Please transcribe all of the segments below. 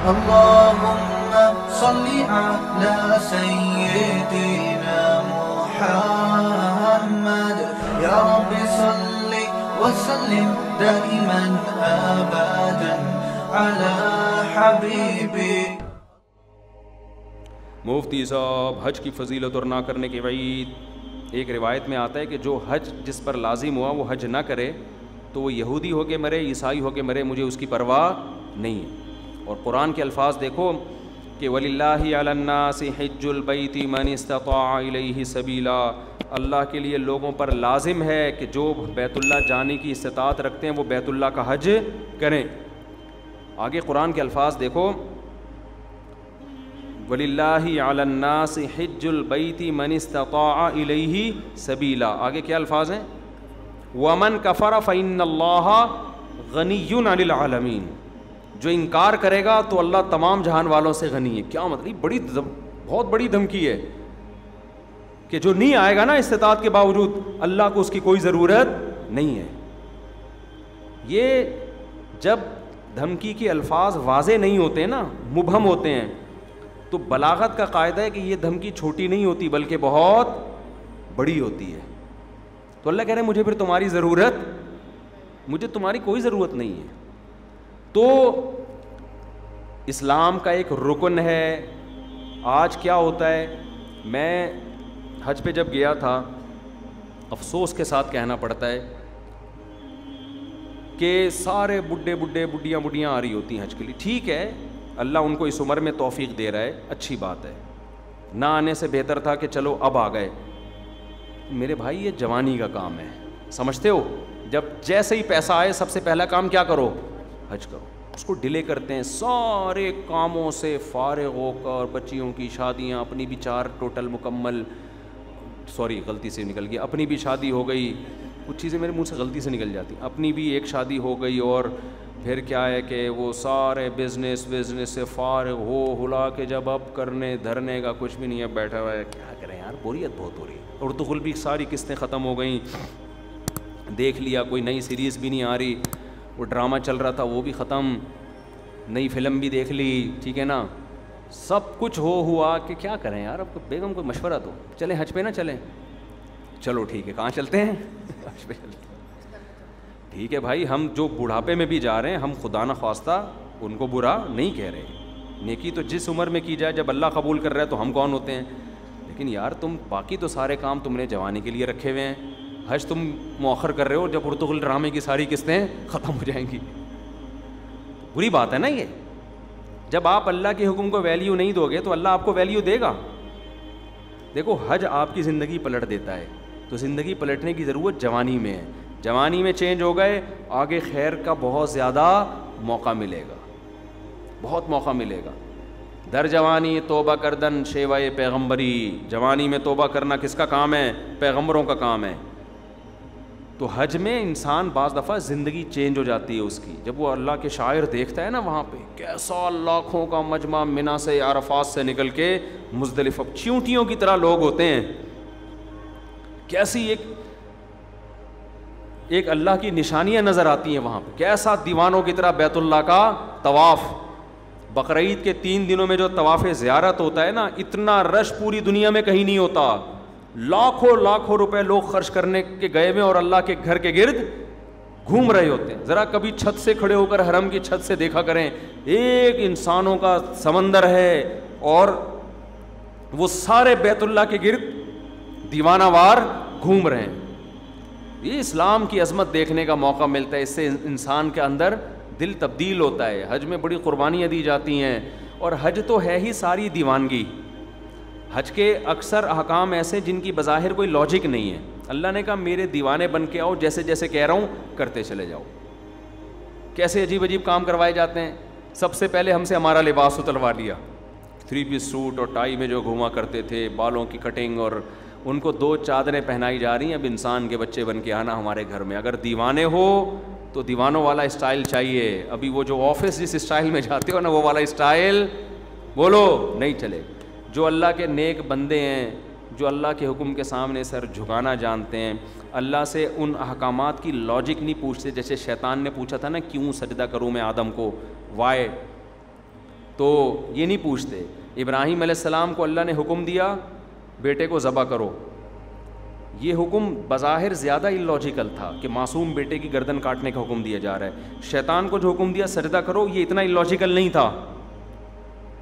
اللهم صل على سيدنا محمد يا رب صل وسلم دائما أبدا على حبيبي. مفتی صاحب حج کی فضیلت اور نہ کرنے کی وعید. ایک روایت میں آتا ہے کہ جو حج جس پر لازم ہوا وہ حج نہ کرے تو وہ یہودی ہو کے مرے, عیسائی ہو کے مرے, مجھے اس کی پرواہ نہیں ہے. اور قرآن کے الفاظ دیکھو کہ وَلِلَّهِ عَلَى النَّاسِ حِجُّ الْبَيْتِ مَنِ اسْتَطَاعَ إِلَيْهِ سَبِيلًا. اللہ کے لیے لوگوں پر لازم ہے کہ جو بیت اللہ جانے کی استطاعت رکھتے ہیں وہ بیت اللہ کا حج کریں. آگے قرآن کے الفاظ دیکھو وَلِلَّهِ عَلَى النَّاسِ حِجُّ الْبَيْتِ مَنِ اسْتَطَاعَ إِلَيْهِ سَبِيلًا. آگے کیا الفاظ ہیں؟ وَمَنْ كَفَرَ فَإِنَّ اللَّهَ غَنِيٌّ عَنِ الْعَالَمِينَ. جو انکار کرے گا تو اللہ تمام جہان والوں سے غنی ہے. کیا مطلب؟ بہت بڑی دھمکی ہے کہ جو نہیں آئے گا نا استطاعت کے باوجود, اللہ کو اس کی کوئی ضرورت نہیں ہے. یہ جب دھمکی کے الفاظ واضح نہیں ہوتے نا, مبہم ہوتے ہیں, تو بلاغت کا قاعدہ ہے کہ یہ دھمکی چھوٹی نہیں ہوتی بلکہ بہت بڑی ہوتی ہے. تو اللہ کہہ رہے ہیں مجھے پھر تمہاری ضرورت, مجھے تمہاری کوئی ضرورت نہیں ہے. تو اسلام کا ایک رکن ہے. آج کیا ہوتا ہے, میں حج پہ جب گیا تھا, افسوس کے ساتھ کہنا پڑتا ہے کہ سارے بڈھیاں آ رہی ہوتی ہیں حج کے لیے. ٹھیک ہے, اللہ ان کو اس عمر میں توفیق دے رہا ہے, اچھی بات ہے. نہ آنے سے بہتر تھا کہ چلو اب آ گئے. میرے بھائی یہ جوانی کا کام ہے, سمجھتے ہو؟ جب جیسے ہی پیسہ آئے سب سے پہلا کام کیا کرو؟ حج کرو. اس کو ڈیلے کرتے ہیں, سارے کاموں سے فارغ ہو کر, بچیوں کی شادیاں, اپنی بھی 4 ٹوٹل مکمل, غلطی سے نکل گیا, اپنی بھی شادی ہو گئی. کچھ چیزیں میرے منہ سے غلطی سے نکل جاتی, اپنی بھی ایک شادی ہو گئی, اور پھر کیا ہے کہ وہ سارے بزنس سے فارغ ہو ہلا کے جب اب کرنے دھرنے کا کچھ بھی نہیں ہے, بیٹھا ہوا ہے. کیا کریں یار, بوریت بہت ہو رہی ہے. اردو غل بھی ساری قسطیں ختم ہو گئیں, دیکھ لیا, کوئی نئی سیریز بھی نہیں آ رہی, وہ ڈرامہ چل رہا تھا وہ بھی ختم, نئی فلم بھی دیکھ لی, ٹھیک ہے نا, سب کچھ ہوا کہ کیا کریں یار. اب بیگم کو مشورہ دو, چلیں حج پہ نہ چلیں؟ چلو ٹھیک ہے, کہاں چلتے ہیں؟ حج پہ چلتے ہیں. ٹھیک ہے بھائی, ہم جو بڑھاپے میں بھی جا رہے ہیں, ہم خدا نہ خواستہ ان کو برا نہیں کہہ رہے. نیکی تو جس عمر میں کی جائے, جب اللہ قبول کر رہا ہے تو ہم کون ہوتے ہیں. لیکن یار تم باقی تو سارے کام تم نے جوانی کے لیے رکھے ہوئے ہیں, حج تم مؤخر کر رہے ہو جب ارطغرل ڈرامے کی ساری قسطیں ختم ہو جائیں گی. بری بات ہے نا یہ. جب آپ اللہ کے حکم کو ویلیو نہیں دو گے تو اللہ آپ کو ویلیو دے گا. دیکھو حج آپ کی زندگی پلٹ دیتا ہے, تو زندگی پلٹنے کی ضرورت جوانی میں ہے. جوانی میں چینج ہو گئے, آگے خیر کا بہت زیادہ موقع ملے گا, بہت موقع ملے گا. در جوانی توبہ کردن شیوائے پیغمبری. جوانی میں توبہ کرنا کس کا کام ہے؟ پیغمبروں کا کام ہے. تو حج میں انسان بعض دفعہ زندگی چینج ہو جاتی ہے اس کی, جب وہ اللہ کے شاعر دیکھتا ہے نا, وہاں پہ کیسا لاکھوں کا مجمع منا سے عرفات سے نکل کے مزدلفہ, چیونٹیوں کی طرح لوگ ہوتے ہیں. کیسی ایک اللہ کی نشانیاں نظر آتی ہیں وہاں پہ, کیسا دیوانوں کی طرح بیت اللہ کا طواف. بقرعید کے 3 دنوں میں جو طواف زیارت ہوتا ہے نا, اتنا رش پوری دنیا میں کہیں نہیں ہوتا. لاکھوں روپے لوگ خرچ کرنے کے گئے ہوئے اور اللہ کے گھر کے گرد گھوم رہے ہوتے ہیں. ذرا کبھی چھت سے کھڑے ہو کر حرم کی چھت سے دیکھا کریں, ایک انسانوں کا سمندر ہے اور وہ سارے بیت اللہ کے گرد دیوانہ وار گھوم رہے ہیں. یہ اسلام کی عظمت دیکھنے کا موقع ملتا ہے, اس سے انسان کے اندر دل تبدیل ہوتا ہے. حج میں بڑی قربانیاں دی جاتی ہیں, اور حج تو ہے ہی ساری دیوانگی. حج کے اکثر احکام ایسے جن کی بظاہر کوئی لاجک نہیں ہے. اللہ نے کہا میرے دیوانے بن کے آؤ, جیسے جیسے کہہ رہا ہوں کرتے چلے جاؤ. کیسے عجیب کام کروائے جاتے ہیں. سب سے پہلے ہم سے ہمارا لباس اتروا لیا, 3 پیس سوٹ اور ٹائی میں جو گھوما کرتے تھے, بالوں کی کٹنگ, اور ان کو 2 چادریں پہنائی جا رہی ہیں. اب انسان کے بچے بن کے آنا ہمارے گھر میں. اگر دیوانے ہو تو دیوانوں والا اسٹائل چاہیے. ابھی وہ جو آفس جس اسٹائل میں جاتے ہو نا, وہ والا اسٹائل بولو نہیں چلے. جو اللہ کے نیک بندے ہیں, جو اللہ کے حکم کے سامنے سر جھکانا جانتے ہیں, اللہ سے ان احکامات کی لاجک نہیں پوچھتے. جیسے شیطان نے پوچھا تھا نا, کیوں سجدہ کروں میں آدم کو, وائے, تو یہ نہیں پوچھتے. ابراہیم علیہ السلام کو اللہ نے حکم دیا بیٹے کو ذبح کرو. یہ حکم بظاہر زیادہ اللاجیکل تھا کہ معصوم بیٹے کی گردن کاٹنے کا حکم دیا جا رہا ہے. شیطان کو جو حکم دیا سجدہ کرو, یہ اتنا اللاجیکل نہیں تھا,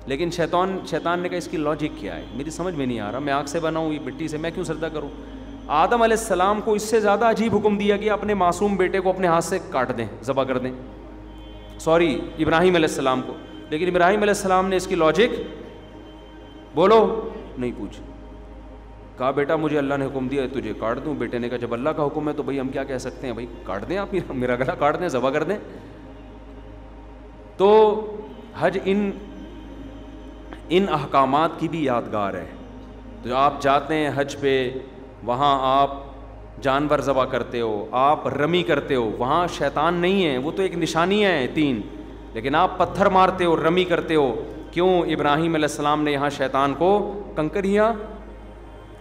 لیکن شیطان نے کہا اس کی لاجک کیا ہے, میری سمجھ میں نہیں آ رہا, میں آگ سے بنا ہوں, یہ مٹی سے, میں کیوں سجدہ کروں. آدم علیہ السلام کو اس سے زیادہ عجیب حکم دیا کہ اپنے معصوم بیٹے کو اپنے ہاتھ سے کاٹ دیں, ذبح کر دیں. سوری, ابراہیم علیہ السلام کو. لیکن ابراہیم علیہ السلام نے اس کی لاجک بولو نہیں پوچھی. کہا بیٹا مجھے اللہ نے حکم دیا تجھے کاٹ دوں. بیٹے نے کہا جب اللہ کا حکم ہے تو بھائی ہم کیا کہہ سکتے ہیں, بھائی کاٹ دیں, آپ میرا گلا کاٹ دیں, ذبح کر دیں. تو حج ان احکامات کی بھی یادگار ہے. تو آپ جاتے ہیں حج پہ, وہاں آپ جانور ذبح کرتے ہو, آپ رمی کرتے ہو, وہاں شیطان نہیں ہے, وہ تو ایک نشانیاں ہیں 3, لیکن آپ پتھر مارتے ہو, رمی کرتے ہو. کیوں؟ ابراہیم علیہ السلام نے یہاں شیطان کو کنکریاں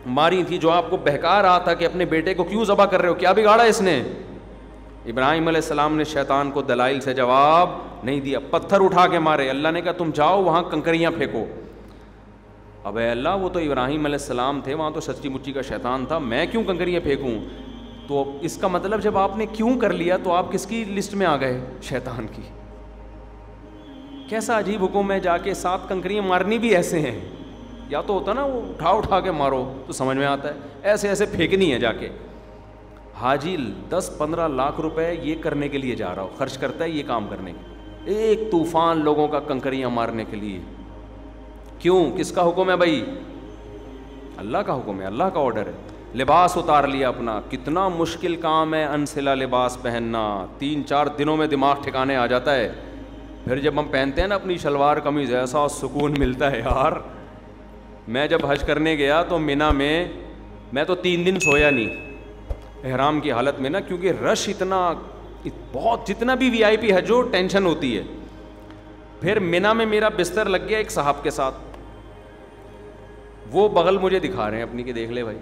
ماری تھی, جو آپ کو بہکا رہا تھا کہ اپنے بیٹے کو کیوں ذبح کر رہے ہو, کیا بگاڑا اس نے. ابراہیم علیہ السلام نے شیطان کو دلائل سے جواب نہیں دیا, پتھر اٹھا کے مارے. اللہ نے کہا تم جاؤ وہاں کنکریاں پھینکو. اب اے اللہ, وہ تو ابراہیم علیہ السلام تھے, وہاں تو سچی مچی کا شیطان تھا, میں کیوں کنکریاں پھینکوں. تو اس کا مطلب جب آپ نے کیوں کر لیا تو آپ کس کی لسٹ میں آ گئے, شیطان کی. کیسا عجیب حکم ہے, جا کے 7 کنکریاں مارنی بھی ایسے ہیں. یا تو ہوتا نا وہ اٹھا کے مارو تو سمجھ میں آتا ہے, ایسے ایسے پھینکنی ہے جا کے. حاجی 10-15 لاکھ روپے یہ کرنے کے لیے جا رہا ہو, خرچ کرتا ہے یہ کام کرنے کے, ایک طوفان لوگوں کا کنکریاں مارنے کے لیے. کیوں؟ کس کا حکم ہے بھائی؟ اللہ کا حکم ہے, اللہ کا آرڈر ہے. لباس اتار لیا اپنا, کتنا مشکل کام ہے انسلا لباس پہننا, 3-4 دنوں میں دماغ ٹھکانے آ جاتا ہے. پھر جب ہم پہنتے ہیں نا اپنی شلوار قمیض, ایسا سکون ملتا ہے یار. میں جب حج کرنے گیا تو مینا میں تو 3 دن سویا نہیں احرام کی حالت میں نا, کیونکہ رش اتنا بہت, جتنا بھی وی آئی پی حج ہو ٹینشن ہوتی ہے. پھر مینا میں میرا بستر لگ گیا ایک صاحب کے ساتھ, وہ بغل مجھے دکھا رہے ہیں اپنی کہ دیکھ لے بھائی,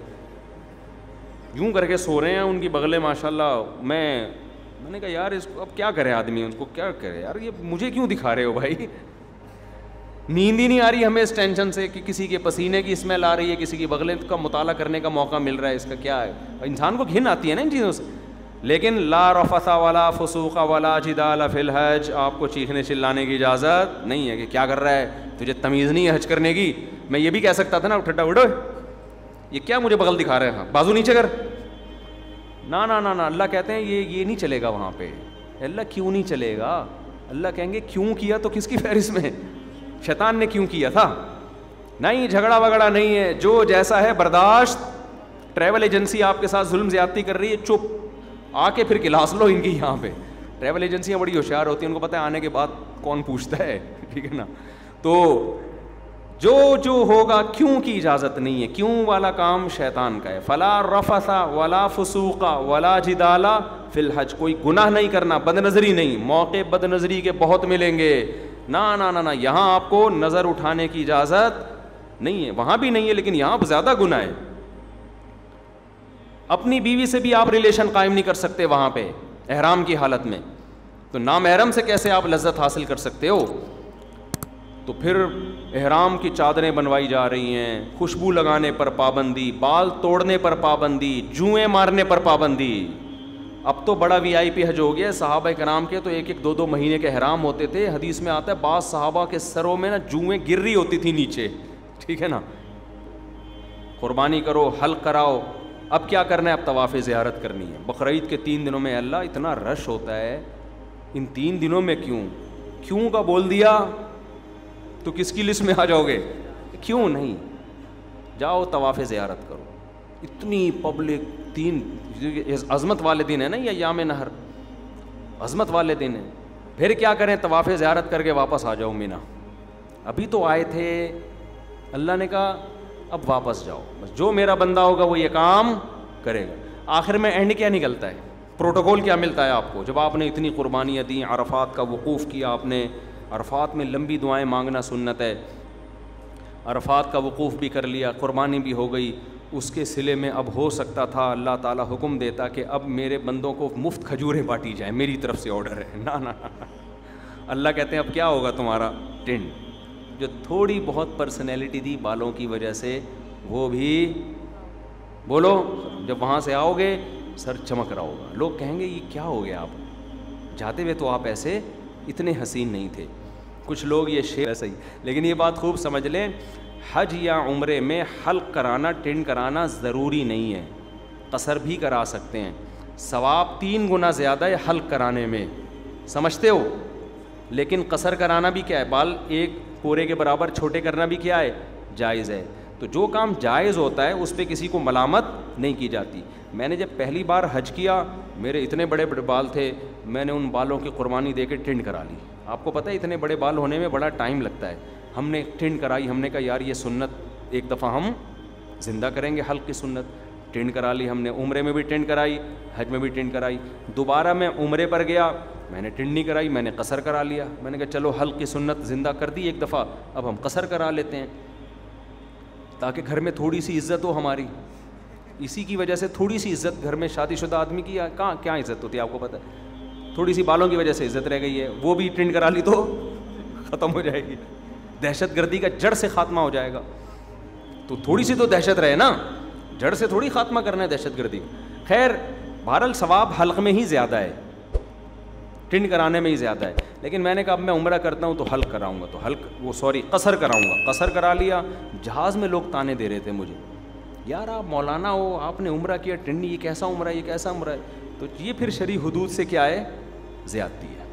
یوں کر کے سو رہے ہیں, ان کی بغلیں ماشاء اللہ. میں نے کہا یار اس کو اب کیا کرے آدمی, ان کو کیا کرے یار, یہ مجھے کیوں دکھا رہے ہو بھائی. نیند ہی نہیں آ رہی ہمیں اس ٹینشن سے کہ کسی کے پسینے کی اسمیل آ رہی ہے, کسی کی بغلیں کا مطالعہ کرنے کا موقع مل رہا ہے, اس کا کیا ہے. انسان کو گھن آتی ہے نا ان چیزوں سے. لیکن لا رفث ولا فسوق ولا جدال فی الحج, آپ کو چیخنے چلانے کی اجازت نہیں ہے کہ کیا کر رہا ہے, تجھے تمیز نہیں ہے حج کرنے کی. میں یہ بھی کہہ سکتا تھا نا ٹھڈا اڑو, یہ کیا مجھے بغل دکھا رہے ہیں, بازو نیچے کر. نا نا نا نا, اللہ کہتے ہیں یہ نہیں چلے گا وہاں پہ. اللہ کیوں نہیں چلے گا؟ اللہ کہیں گے کیوں کیا تو کس کی فہرست میں, شیطان نے کیوں کیا تھا. نہیں, جھگڑا وگڑا نہیں ہے, جو جیسا ہے برداشت. ٹریول ایجنسی آپ کے ساتھ ظلم زیادتی کر رہی ہے, چپ, آ کے پھر کلاس لو ان کی. یہاں پہ ٹریول ایجنسیاں بڑی ہوشیار ہوتی ہیں, ان کو پتہ ہے آنے کے بعد کون پوچھتا ہے, ٹھیک ہے نا. تو جو ہوگا کیوں کی اجازت نہیں ہے, کیوں والا کام شیطان کا ہے. فلا رفث ولا فسوق ولا جدال فی الحج, کوئی گناہ نہیں کرنا, بد نظری نہیں. موقع بد نظری کے بہت ملیں گے, نا نا نا نا, یہاں آپ کو نظر اٹھانے کی اجازت نہیں ہے. وہاں بھی نہیں ہے لیکن یہاں زیادہ گناہ ہے. اپنی بیوی سے بھی آپ ریلیشن قائم نہیں کر سکتے وہاں پہ احرام کی حالت میں, تو نامحرم سے کیسے آپ لذت حاصل کر سکتے ہو. تو پھر احرام کی چادریں بنوائی جا رہی ہیں, خوشبو لگانے پر پابندی, بال توڑنے پر پابندی, جوئیں مارنے پر پابندی. اب تو بڑا وی آئی پی حج ہو گیا. صحابہ کرام کے تو 1-2 مہینے کے احرام ہوتے تھے. حدیث میں آتا ہے بعض صحابہ کے سروں میں نا جوئیں گر رہی ہوتی تھی نیچے, ٹھیک ہے نا. قربانی کرو, حلق کراؤ. اب کیا کرنا ہے, اب طواف زیارت کرنی ہے. بقرعید کے 3 دنوں میں اللہ اتنا رش ہوتا ہے, ان 3 دنوں میں کیوں کا بول دیا تو کس کی لسٹ میں آ جاؤ گے. کیوں نہیں, جاؤ طواف زیارت کرو. اتنی پبلک, 3 عظمت والے دن ہے نا, یہ ایام نہر عظمت والے دن ہیں. پھر کیا کریں, طواف زیارت کر کے واپس آ جاؤ مینا. ابھی تو آئے تھے, اللہ نے کہا اب واپس جاؤ, بس جو میرا بندہ ہوگا وہ یہ کام کرے گا. آخر میں اینڈ کیا نکلتا ہے, پروٹوکول کیا ملتا ہے آپ کو, جب آپ نے اتنی قربانیاں دیں, عرفات کا وقوف کیا آپ نے. عرفات میں لمبی دعائیں مانگنا سنت ہے. عرفات کا وقوف بھی کر لیا, قربانی بھی ہو گئی. اس کے صلے میں اب ہو سکتا تھا اللہ تعالیٰ حکم دیتا کہ اب میرے بندوں کو مفت کھجوریں بانٹی جائیں, میری طرف سے آرڈر ہے. نا نا, اللہ کہتے ہیں اب کیا ہوگا تمہارا ٹینٹ, جو تھوڑی بہت پرسنالٹی تھی بالوں کی وجہ سے وہ بھی بولو جب وہاں سے آؤ گے سر چمک رہا ہوگا, لوگ کہیں گے یہ کیا ہو گیا, آپ جاتے ہوئے تو آپ ایسے اتنے حسین نہیں تھے. کچھ لوگ یہ شعر ایسا ہی, لیکن یہ بات خوب سمجھ لیں, حج یا عمرے میں حلق کرانا, ٹنڈ کرانا ضروری نہیں ہے, قصر بھی کرا سکتے ہیں. ثواب 3 گنا زیادہ ہے حلق کرانے میں, سمجھتے ہو, لیکن قصر کرانا بھی کیا ہے, بال ایک پورے کے برابر چھوٹے کرنا بھی کیا ہے, جائز ہے. تو جو کام جائز ہوتا ہے اس پہ کسی کو ملامت نہیں کی جاتی. میں نے جب پہلی بار حج کیا میرے اتنے بڑے بڑے بال تھے, میں نے ان بالوں کی قربانی دے کے ٹنڈ کرا لی. آپ کو پتہ ہے اتنے بڑے بال ہونے میں بڑا ٹائم لگتا ہے. ہم نے ٹنڈ کرائی, ہم نے کہا یار یہ سنت ایک دفعہ ہم زندہ کریں گے, حلق کی سنت. ٹنڈ کرا لی ہم نے, عمرے میں بھی ٹنڈ کرائی, حج میں بھی ٹنڈ کرائی. دوبارہ میں عمرے پر گیا, میں نے ٹنڈ نہیں کرائی, میں نے قصر کرا لیا. میں نے کہا چلو حلق کی سنت زندہ کر دی ایک دفعہ, اب ہم قصر کرا لیتے ہیں تاکہ گھر میں تھوڑی سی عزت ہو ہماری. اسی کی وجہ سے تھوڑی سی عزت گھر میں شادی شدہ آدمی کی کہاں کیا عزت ہوتی ہے آپ کو پتہ ہے, تھوڑی سی بالوں کی وجہ سے عزت رہ گئی ہے, وہ بھی ٹنڈ کرا لی تو ختم ہو جائے گی, دہشت گردی کا جڑ سے خاتمہ ہو جائے گا. تو تھوڑی سی تو دہشت رہے نا, جڑ سے تھوڑی خاتمہ کرنا ہے دہشت گردی. خیر بہرحال ثواب حلق میں ہی زیادہ ہے, ٹنڈ کرانے میں ہی زیادہ ہے. لیکن میں نے کہا اب میں عمرہ کرتا ہوں تو حلق کراؤں گا, تو قصر کراؤں گا. قصر کرا لیا. جہاز میں لوگ تانے دے رہے تھے مجھے, یار آپ مولانا ہو, آپ نے عمرہ کیا, ٹنڈ, یہ کیسا عمرہ ہے, یہ کیسا عمرہ ہے. تو یہ پھر شرعی حدود سے کیا ہے, زیادتی ہے.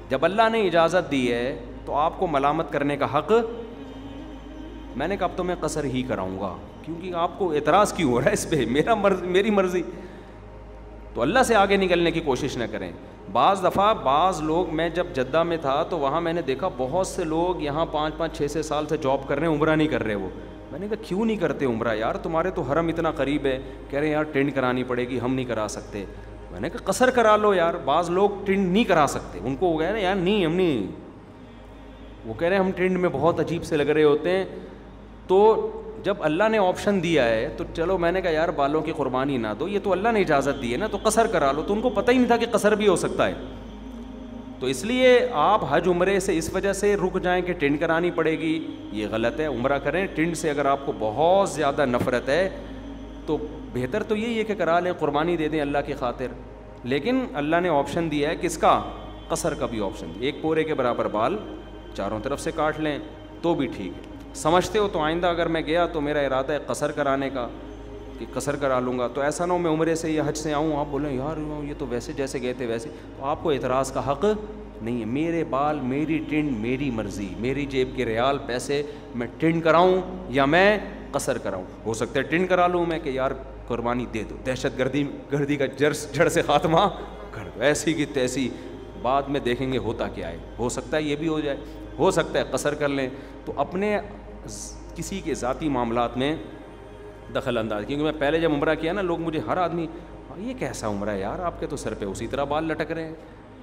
جب اللہ نے اجازت دی ہے تو آپ کو ملامت کرنے کا حق. میں نے کہا اب تو میں قصر ہی کراؤں گا, کیونکہ آپ کو اعتراض کیوں ہو رہا ہے اس پہ, میری مرضی. تو اللہ سے آگے نکلنے کی کوشش نہ کریں. بعض دفعہ بعض لوگ, میں جب جدہ میں تھا تو وہاں میں نے دیکھا بہت سے لوگ یہاں 5-6 سال سے جاب کر رہے ہیں, عمرہ نہیں کر رہے. وہ میں نے کہا کیوں نہیں کرتے عمرہ یار, تمہارے تو حرم اتنا قریب ہے. کہہ رہے ہیں یار ٹنڈ کرانی پڑے گی, ہم نہیں کرا سکتے. میں نے کہا قصر کرا لو یار. بعض لوگ ٹنڈ نہیں کرا سکتے, ان کو ہو گیا نا یار نہیں ہم نہیں, وہ کہہ رہے ہیں ہم ٹنڈ میں بہت عجیب سے لگ رہے ہوتے ہیں. تو جب اللہ نے آپشن دیا ہے تو چلو, میں نے کہا یار بالوں کی قربانی نہ دو, یہ تو اللہ نے اجازت دی ہے نا, تو قصر کرا لو. تو ان کو پتہ ہی نہیں تھا کہ قصر بھی ہو سکتا ہے. تو اس لیے آپ حج عمرے سے اس وجہ سے رک جائیں کہ ٹنڈ کرانی پڑے گی, یہ غلط ہے. عمرہ کریں. ٹنڈ سے اگر آپ کو بہت زیادہ نفرت ہے تو بہتر تو یہی ہے کہ کرا لیں, قربانی دے دیں اللہ کی خاطر. لیکن اللہ نے آپشن دیا ہے کس کا, قصر کا بھی آپشن. ایک پورے کے برابر بال چاروں طرف سے کاٹ لیں تو بھی ٹھیک ہے. سمجھتے ہو؟ تو آئندہ اگر میں گیا تو میرا ارادہ ہے قصر کرانے کا, کہ قصر کرا لوں گا. تو ایسا نہ ہو میں عمرے سے یا حج سے آؤں, آپ بولیں یار یہ تو ویسے جیسے گئے تھے ویسے, تو آپ کو اعتراض کا حق نہیں ہے. میرے بال, میری ٹنڈ, میری مرضی, میری جیب کے ریال پیسے, میں ٹنڈ کراؤں یا میں قصر کراؤں. ہو سکتا ہے ٹنڈ کرا لوں میں کہ یار قربانی دے دو, دہشت گردی کا جڑ سے خاتمہ کر دو, ایسی کی تیسی, بعد میں دیکھیں گے ہوتا کیا ہے. ہو سکتا ہے یہ بھی ہو جائے, ہو سکتا ہے قصر کر لیں. تو اپنے کسی کے ذاتی معاملات میں دخل انداز, کیونکہ میں پہلے جب عمرہ کیا نا, لوگ مجھے ہر آدمی یہ کیسا عمرہ ہے یار, آپ کے تو سر پہ اسی طرح بال لٹک رہے ہیں,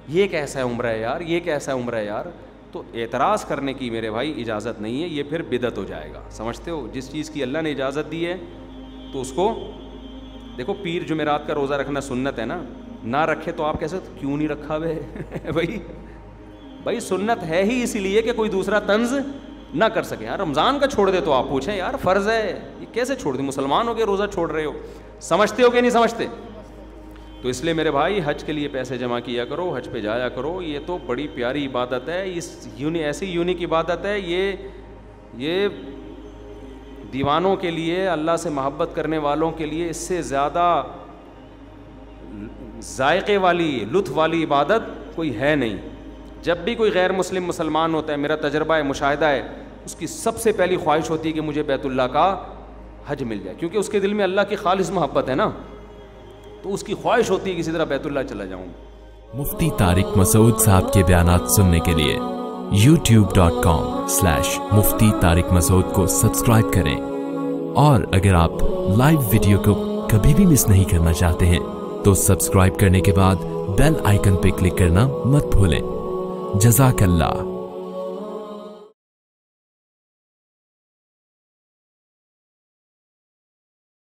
یہ کیسا ہے عمرہ ہے یار, یہ کیسا ہے عمرہ ہے یار. تو اعتراض کرنے کی میرے بھائی اجازت نہیں ہے, یہ پھر بدعت ہو جائے گا. سمجھتے ہو؟ جس چیز کی اللہ نے اجازت دی ہے تو اس کو دیکھو. پیر جمعرات کا روزہ رکھنا سنت ہے نا, نہ رکھے تو آپ کیسے, کیوں نہیں رکھا بھائی بھائی سنت ہے ہی اسی لیے کہ کوئی دوسرا طنز نہ کر سکے. یار رمضان کا چھوڑ دے تو آپ پوچھیں یار فرض ہے, یہ کیسے چھوڑ دیں, مسلمان ہو کے روزہ چھوڑ رہے ہو. سمجھتے ہو کہ نہیں سمجھتے؟ تو اس لیے میرے بھائی حج کے لیے پیسے جمع کیا کرو, حج پہ جایا کرو. یہ تو بڑی پیاری عبادت ہے, اس ایسی یونیک عبادت ہے. یہ دیوانوں کے لیے, اللہ سے محبت کرنے والوں کے لیے اس سے زیادہ ذائقے والی, لطف والی عبادت کوئی ہے نہیں. جب بھی کوئی غیر مسلم مسلمان ہوتا ہے, میرا تجربہ ہے, مشاہدہ ہے, اس کی سب سے پہلی خواہش ہوتی ہے کہ مجھے بیت اللہ کا حج مل جائے, کیونکہ اس کے دل میں اللہ کی خالص محبت ہے نا, تو اس کی خواہش ہوتی ہے کسی طرح بیت اللہ چلا جاؤں. مفتی طارق مسعود صاحب کے بیانات سننے کے لیے youtube.com/مفتی طارق مسعود کو سبسکرائب کریں, اور اگر آپ لائیو ویڈیو کو کبھی بھی مس نہیں کرنا چاہتے ہیں تو سبسکرائب کرنے کے بعد بیل آئیکن پہ کلک کرنا مت بھولیں. جزاک اللہ.